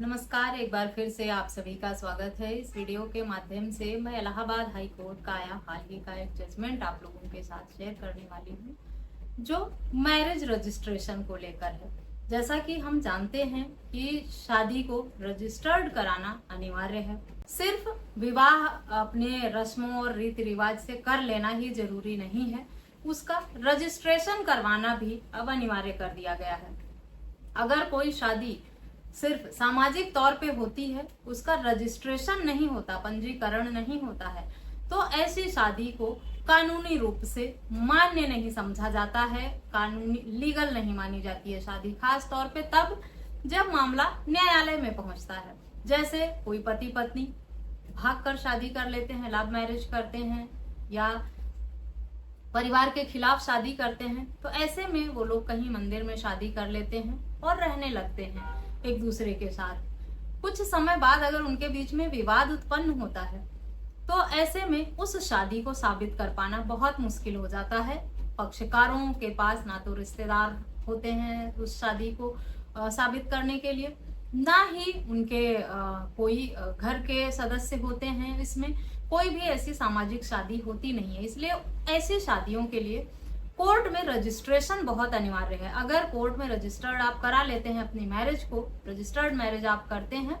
नमस्कार, एक बार फिर से आप सभी का स्वागत है। इस वीडियो के माध्यम से मैं इलाहाबाद हाई कोर्ट का आया हाल ही का एक जजमेंट आप लोगों के साथ शेयर करने वाली हूँ, जो मैरिज रजिस्ट्रेशन को लेकर है। जैसा कि हम जानते हैं कि शादी को रजिस्टर्ड कराना अनिवार्य है। सिर्फ विवाह अपने रस्मों और रीति रिवाज से कर लेना ही जरूरी नहीं है, उसका रजिस्ट्रेशन करवाना भी अब अनिवार्य कर दिया गया है। अगर कोई शादी सिर्फ सामाजिक तौर पे होती है, उसका रजिस्ट्रेशन नहीं होता, पंजीकरण नहीं होता है, तो ऐसी शादी को कानूनी रूप से मान्य नहीं समझा जाता है, कानूनी लीगल नहीं मानी जाती है शादी। खास तौर पे तब जब मामला न्यायालय में पहुंचता है। जैसे कोई पति पत्नी भागकर शादी कर लेते हैं, लव मैरिज करते हैं या परिवार के खिलाफ शादी करते हैं, तो ऐसे में वो लोग कहीं मंदिर में शादी कर लेते हैं और रहने लगते हैं एक दूसरे के साथ। कुछ समय बाद अगर उनके बीच में विवाद उत्पन्न होता है, तो ऐसे में उस शादी को साबित कर पाना बहुत मुश्किल हो जाता है। पक्षकारों के पास ना तो रिश्तेदार होते हैं उस शादी को साबित करने के लिए, ना ही उनके कोई घर के सदस्य होते हैं। इसमें कोई भी ऐसी सामाजिक शादी होती नहीं है, इसलिए ऐसी शादियों के लिए कोर्ट में रजिस्ट्रेशन बहुत अनिवार्य है। अगर कोर्ट में रजिस्टर्ड आप करा लेते हैं अपनी मैरिज को, रजिस्टर्ड मैरिज आप करते हैं,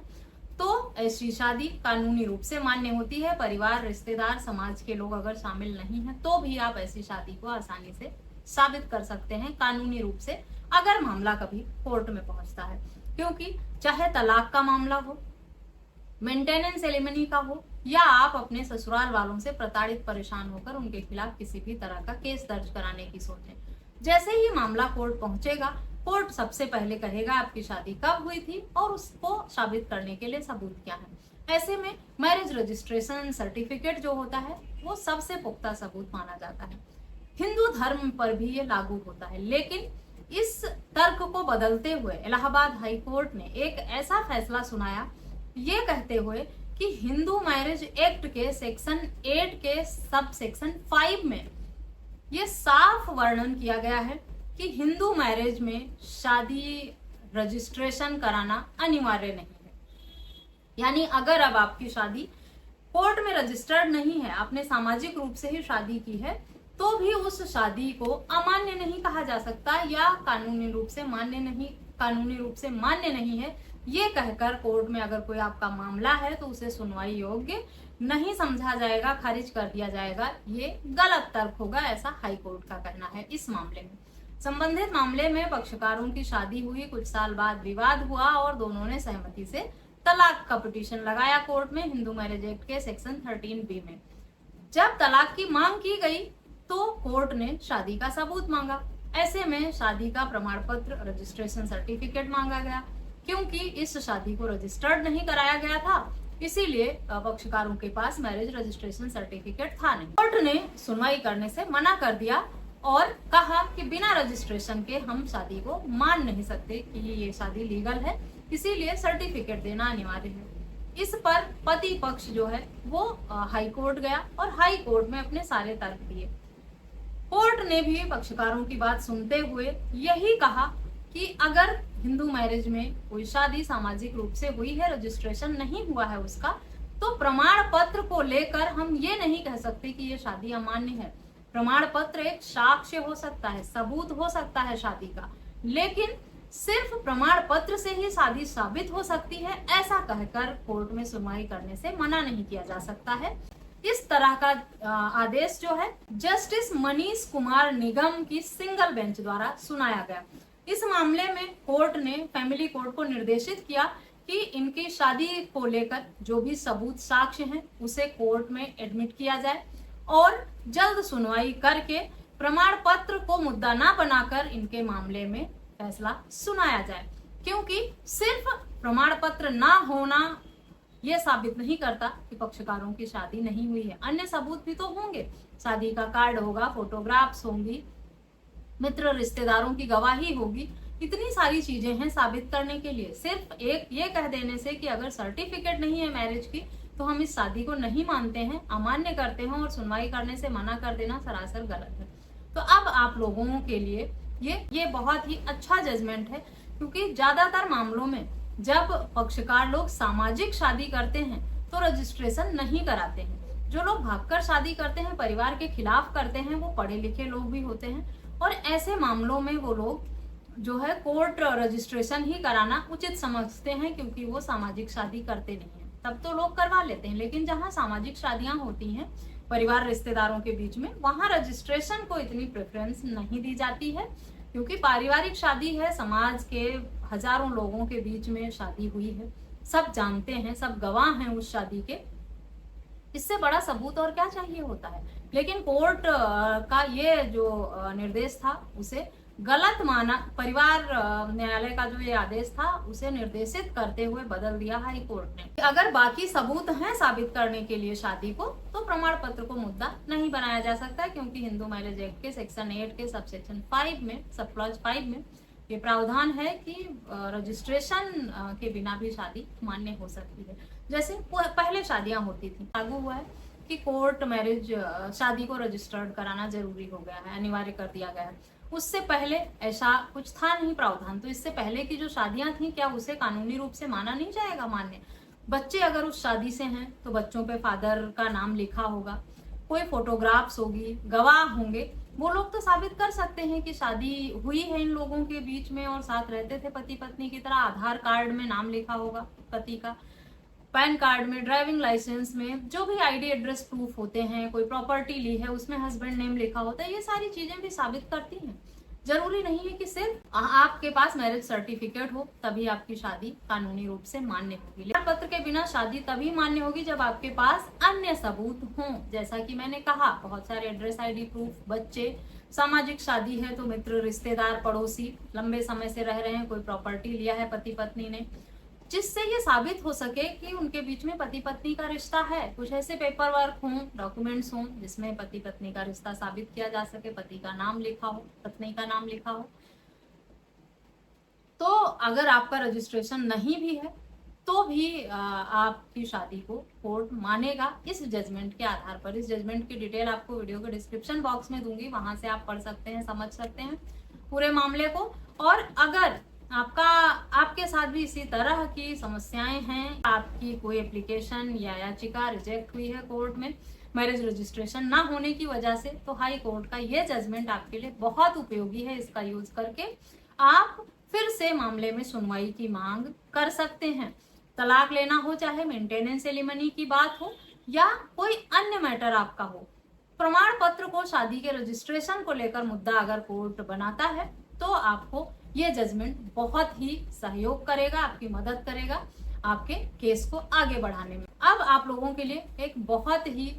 तो ऐसी शादी कानूनी रूप से मान्य होती है। परिवार, रिश्तेदार, समाज के लोग अगर शामिल नहीं हैं, तो भी आप ऐसी शादी को आसानी से साबित कर सकते हैं कानूनी रूप से, अगर मामला कभी कोर्ट में पहुंचता है। क्योंकि चाहे तलाक का मामला हो, मेंटेनेंस एलिमनी का हो, या आप अपने ससुराल वालों से प्रताड़ित परेशान होकर उनके खिलाफ किसी भी तरह का केस दर्ज कराने की सोचें, जैसे ही मामला कोर्ट पहुंचेगा, कोर्ट सबसे पहले कहेगा आपकी शादी कब हुई थी और उसको साबित करने के लिए सबूत क्या है। ऐसे में मैरिज रजिस्ट्रेशन सर्टिफिकेट जो होता है, वो सबसे पुख्ता सबूत माना जाता है। हिंदू धर्म पर भी ये लागू होता है, लेकिन इस तर्क को बदलते हुए इलाहाबाद हाई कोर्ट ने एक ऐसा फैसला सुनाया, ये कहते हुए कि हिंदू मैरिज एक्ट के सेक्शन 8 के सब सेक्शन 5 में ये साफ वर्णन किया गया है कि हिंदू मैरिज में शादी रजिस्ट्रेशन कराना अनिवार्य नहीं है। यानी अगर अब आपकी शादी कोर्ट में रजिस्टर्ड नहीं है, आपने सामाजिक रूप से ही शादी की है, तो भी उस शादी को अमान्य नहीं कहा जा सकता या कानूनी रूप से मान्य नहीं है। ये कहकर कोर्ट में अगर कोई आपका मामला है तो उसे सुनवाई योग्य नहीं समझा जाएगा, खारिज कर दिया जाएगा। ये गलत तर्क होगा, ऐसा हाई कोर्ट का कहना है। इस मामले में, संबंधित मामले में पक्षकारों की शादी हुई, कुछ साल बाद विवाद हुआ और दोनों ने सहमति से तलाक का पिटीशन लगाया कोर्ट में हिंदू मैरिज एक्ट के सेक्शन 13B में। जब तलाक की मांग की गई तो कोर्ट ने शादी का सबूत मांगा। ऐसे में शादी का प्रमाण पत्र, रजिस्ट्रेशन सर्टिफिकेट मांगा गया। क्योंकि इस शादी को रजिस्टर्ड नहीं कराया गया था, इसीलिए पक्षकारों के पास मैरिज रजिस्ट्रेशन सर्टिफिकेट था नहीं। कोर्ट ने सुनवाई करने से मना कर दिया और कहा कि बिना रजिस्ट्रेशन के हम शादी को मान नहीं सकते कि ये शादी लीगल है, इसीलिए सर्टिफिकेट देना अनिवार्य है। इस पर पति पक्ष जो है वो हाई कोर्ट गया और हाई कोर्ट में अपने सारे तर्क दिए। कोर्ट ने भी पक्षकारों की बात सुनते हुए यही कहा कि अगर हिंदू मैरिज में कोई शादी सामाजिक रूप से हुई है, रजिस्ट्रेशन नहीं हुआ है उसका, तो प्रमाण पत्र को लेकर हम ये नहीं कह सकते कि ये शादी अमान्य है। प्रमाण पत्र एक साक्ष्य हो सकता है, सबूत हो सकता है शादी का, लेकिन सिर्फ प्रमाण पत्र से ही शादी साबित हो सकती है, ऐसा कहकर कोर्ट में सुनवाई करने से मना नहीं किया जा सकता है। इस तरह का आदेश जो है जस्टिस मनीष कुमार निगम की सिंगल बेंच द्वारा सुनाया गया। इस मामले में कोर्ट ने फैमिली कोर्ट को निर्देशित किया कि इनकी शादी को लेकर जो भी सबूत साक्ष्य हैं उसे कोर्ट में एडमिट किया जाए और जल्द सुनवाई करके प्रमाण पत्र को मुद्दा ना बनाकर इनके मामले में फैसला सुनाया जाए। क्योंकि सिर्फ प्रमाण पत्र ना होना यह साबित नहीं करता कि पक्षकारों की शादी नहीं हुई है। अन्य सबूत भी तो होंगे, शादी का कार्ड होगा, फोटोग्राफ्स होंगी, मित्र रिश्तेदारों की गवाही होगी, इतनी सारी चीजें हैं साबित करने के लिए। सिर्फ एक ये कह देने से कि अगर सर्टिफिकेट नहीं है मैरिज की तो हम इस शादी को नहीं मानते हैं, अमान्य करते हैं और सुनवाई करने से मना कर देना सरासर गलत है। तो अब आप लोगों के लिए ये बहुत ही अच्छा जजमेंट है, क्योंकि ज्यादातर मामलों में जब पक्षकार लोग सामाजिक शादी करते हैं तो रजिस्ट्रेशन नहीं कराते हैं। जो लोग भागकर शादी करते हैं, परिवार के खिलाफ करते हैं, वो पढ़े लिखे लोग भी होते हैं और ऐसे मामलों में वो लोग जो है कोर्ट रजिस्ट्रेशन ही कराना उचित समझते हैं, क्योंकि वो सामाजिक शादी करते नहीं है। तब तो लोग करवा लेते हैं, लेकिन जहाँ सामाजिक शादियां होती हैं परिवार रिश्तेदारों के बीच में, वहां रजिस्ट्रेशन को इतनी प्रेफरेंस नहीं दी जाती है, क्योंकि पारिवारिक शादी है, समाज के हजारों लोगों के बीच में शादी हुई है, सब जानते हैं, सब गवाह हैं उस शादी के। इससे बड़ा सबूत और क्या चाहिए होता है। लेकिन कोर्ट का ये जो निर्देश था उसे गलत माना, परिवार न्यायालय का जो ये आदेश था उसे निर्देशित करते हुए बदल दिया हाई कोर्ट ने। अगर बाकी सबूत हैं साबित करने के लिए शादी को, तो प्रमाण पत्र को मुद्दा नहीं बनाया जा सकता, क्योंकि हिंदू मैरिज एक्ट के सेक्शन 8 के सबसेक्शन 5 में, सब क्लॉज 5 में ये प्रावधान है कि रजिस्ट्रेशन के बिना भी शादी मान्य हो सकती है। जैसे पहले शादियां होती थी, लागू हुआ है कि कोर्ट मैरिज शादी को रजिस्टर्ड कराना जरूरी हो गया है, अनिवार्य कर दिया गया है। उससे पहले ऐसा कुछ था नहीं प्रावधान, तो इससे पहले की जो शादियां थी, क्या उसे कानूनी रूप से माना नहीं जाएगा मान्य? बच्चे अगर उस शादी से हैं तो बच्चों पे फादर का नाम लिखा होगा, कोई फोटोग्राफ्स होगी, गवाह होंगे, वो लोग तो साबित कर सकते हैं कि शादी हुई है इन लोगों के बीच में और साथ रहते थे पति पत्नी की तरह। आधार कार्ड में नाम लिखा होगा पति का, पैन कार्ड में, ड्राइविंग लाइसेंस में, जो भी आईडी एड्रेस प्रूफ होते हैं, कोई प्रॉपर्टी ली है उसमें हस्बैंड नेम लिखा होता है, ये सारी चीजें भी साबित करती हैं। जरूरी नहीं है कि सिर्फ आपके पास मैरिज सर्टिफिकेट हो तभी आपकी शादी कानूनी रूप से मान्य होगी। प्रमाण पत्र के बिना शादी तभी मान्य होगी जब आपके पास अन्य सबूत हों। जैसा कि मैंने कहा, बहुत सारे एड्रेस, आईडी प्रूफ, बच्चे, सामाजिक शादी है तो मित्र, रिश्तेदार, पड़ोसी लंबे समय से रह रहे हैं, कोई प्रॉपर्टी लिया है पति पत्नी ने, जिससे ये साबित हो सके कि उनके बीच में पति पत्नी का रिश्ता है। कुछ ऐसे पेपर वर्क हों, डॉक्यूमेंट्स हों जिसमें पति पत्नी का रिश्ता साबित किया जा सके, पति का नाम लिखा हो, पत्नी का नाम लिखा हो। तो अगर आपका रजिस्ट्रेशन नहीं भी है तो भी आपकी शादी को कोर्ट मानेगा इस जजमेंट के आधार पर। इस जजमेंट की डिटेल आपको वीडियो के डिस्क्रिप्शन बॉक्स में दूंगी, वहां से आप पढ़ सकते हैं, समझ सकते हैं पूरे मामले को। और अगर आपके साथ भी इसी तरह की समस्याएं हैं, आपकी कोई एप्लीकेशन या याचिका रिजेक्ट हुई है कोर्ट में मैरिज रजिस्ट्रेशन ना होने की वजह से, तो हाई कोर्ट का ये जजमेंट आपके लिए बहुत उपयोगी है। इसका यूज करके आप फिर से मामले में सुनवाई की मांग कर सकते हैं। तलाक लेना हो, चाहे मेंटेनेंस एलिमनी की बात हो या कोई अन्य मैटर आपका हो, प्रमाण पत्र को, शादी के रजिस्ट्रेशन को लेकर मुद्दा अगर कोर्ट बनाता है तो आपको ये जजमेंट बहुत ही सहयोग करेगा, आपकी मदद करेगा आपके केस को आगे बढ़ाने में। अब आप लोगों के लिए एक बहुत ही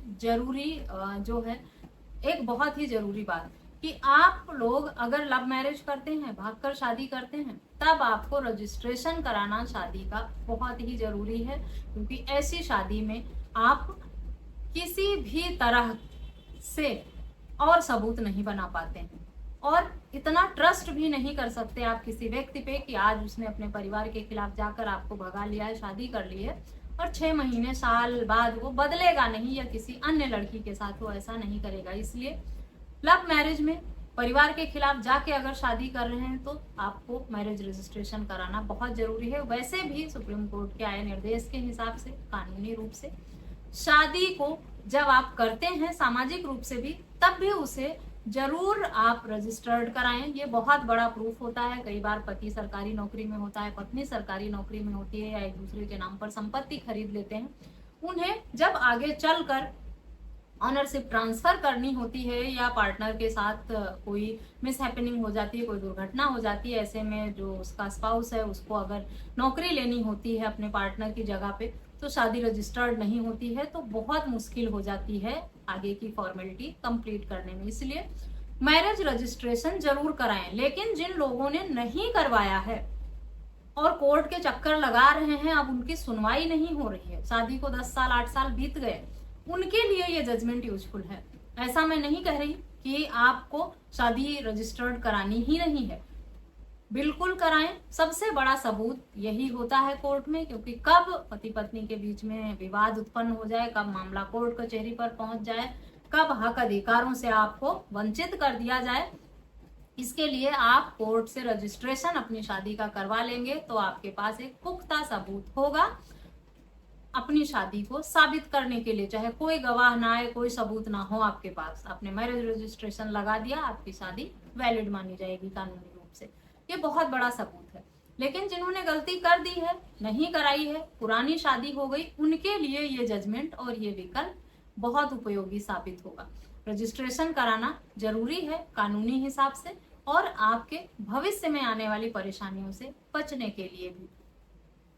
जरूरी बात कि आप लोग अगर लव मैरिज करते हैं, भागकर शादी करते हैं, तब आपको रजिस्ट्रेशन कराना शादी का बहुत ही जरूरी है, क्योंकि ऐसी शादी में आप किसी भी तरह से और सबूत नहीं बना पाते हैं और इतना ट्रस्ट भी नहीं कर सकते आप किसी व्यक्ति पे कि आज उसने अपने परिवार के खिलाफ जाकर आपको भगा लिया है, शादी कर ली है और 6 महीने, साल बाद वो बदलेगा नहीं या किसी अन्य लड़की के साथ वो ऐसा नहीं करेगा। इसलिए लव मैरिज में परिवार के खिलाफ जाके अगर शादी कर रहे हैं तो आपको मैरिज रजिस्ट्रेशन कराना बहुत जरूरी है। वैसे भी सुप्रीम कोर्ट के आए निर्देश के हिसाब से कानूनी रूप से शादी को जब आप करते हैं सामाजिक रूप से भी, तब भी उसे जरूर आप रजिस्टर्ड कराएं। ये बहुत बड़ा प्रूफ होता है। कई बार पति सरकारी नौकरी में होता है, पत्नी सरकारी नौकरी में होती है या एक दूसरे के नाम पर संपत्ति खरीद लेते हैं। उन्हें जब आगे चलकर ऑनरशिप ट्रांसफर करनी होती है या पार्टनर के साथ कोई मिसहैपनिंग हो जाती है, कोई दुर्घटना हो जाती है, ऐसे में जो उसका स्पाउस है उसको अगर नौकरी लेनी होती है अपने पार्टनर की जगह पे, तो शादी रजिस्टर्ड नहीं होती है तो बहुत मुश्किल हो जाती है आगे की फॉर्मेलिटी कंप्लीट करने में। इसलिए मैरिज रजिस्ट्रेशन जरूर कराएं। लेकिन जिन लोगों ने नहीं करवाया है और कोर्ट के चक्कर लगा रहे हैं, अब उनकी सुनवाई नहीं हो रही है, शादी को 10 साल 8 साल बीत गए, उनके लिए ये जजमेंट यूजफुल है। ऐसा मैं नहीं कह रही कि आपको शादी रजिस्टर्ड करानी ही नहीं है, बिल्कुल कराएं। सबसे बड़ा सबूत यही होता है कोर्ट में, क्योंकि कब पति पत्नी के बीच में विवाद उत्पन्न हो जाए, कब मामला कोर्ट कचहरी पर पहुंच जाए, कब हक अधिकारों से आपको वंचित कर दिया जाए, इसके लिए आप कोर्ट से रजिस्ट्रेशन अपनी शादी का करवा लेंगे तो आपके पास एक पुख्ता सबूत होगा अपनी शादी को साबित करने के लिए। चाहे कोई गवाह ना आए, कोई सबूत ना हो आपके पास, आपने मैरिज रजिस्ट्रेशन लगा दिया, आपकी शादी वैलिड मानी जाएगी कानूनी रूप से। ये बहुत बड़ा सबूत है। लेकिन जिन्होंने गलती कर दी है, नहीं कराई है, पुरानी शादी हो गई, उनके लिए ये जजमेंट और ये विकल्प बहुत उपयोगी साबित होगा। रजिस्ट्रेशन कराना जरूरी है कानूनी हिसाब से और आपके भविष्य में आने वाली परेशानियों से बचने के लिए भी।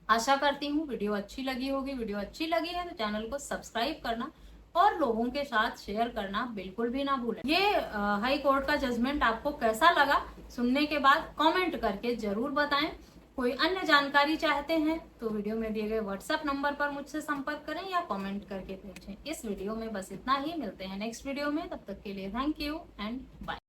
आशा करती हूँ वीडियो अच्छी लगी होगी। वीडियो अच्छी लगी है तो चैनल को सब्सक्राइब करना और लोगों के साथ शेयर करना बिल्कुल भी ना भूलें। ये हाई कोर्ट का जजमेंट आपको कैसा लगा सुनने के बाद कमेंट करके जरूर बताएं। कोई अन्य जानकारी चाहते हैं तो वीडियो में दिए गए व्हाट्सएप नंबर पर मुझसे संपर्क करें या कमेंट करके पूछें। इस वीडियो में बस इतना ही, मिलते हैं नेक्स्ट वीडियो में। तब तक के लिए थैंक यू एंड बाय।